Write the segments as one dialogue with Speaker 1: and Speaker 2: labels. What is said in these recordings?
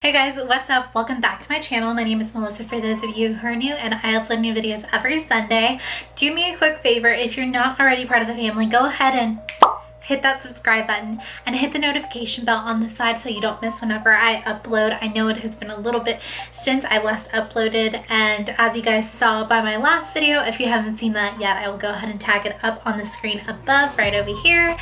Speaker 1: Hey guys, what's up? Welcome back to my channel. My name is Melissa for those of you who are new, and I upload new videos every Sunday. Do me a quick favor, if you're not already part of the family, go ahead and hit that subscribe button and hit the notification bell on the side so you don't miss whenever I upload. I know it has been a little bit since I last uploaded, and as you guys saw by my last video, if you haven't seen that yet, I will go ahead and tag it up on the screen above right over here.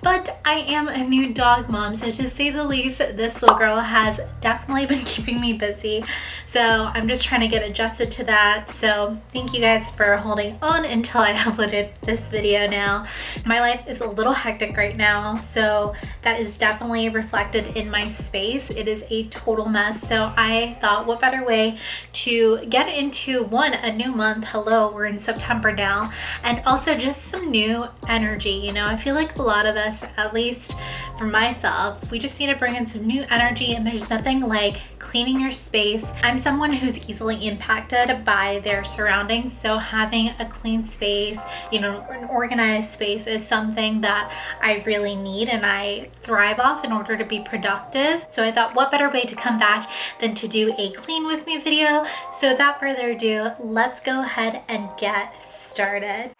Speaker 1: But I am a new dog mom, so to say the least, this little girl has definitely been keeping me busy. So I'm just trying to get adjusted to that. So thank you guys for holding on until I uploaded this video now. My life is a little hectic right now, so that is definitely reflected in my space. It is a total mess. So I thought, what better way to get into a new month. Hello, we're in September now, and also just some new energy. You know, I feel like a lot of us, at least for myself, we just need to bring in some new energy, and there's nothing like cleaning your space. I'm someone who's easily impacted by their surroundings, so having a clean space, you know, an organized space is something that I really need and I thrive off in order to be productive. So I thought, what better way to come back than to do a clean with me video. So without further ado, let's go ahead and get started.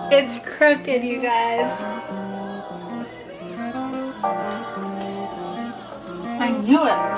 Speaker 1: It's crooked, you guys. I knew it.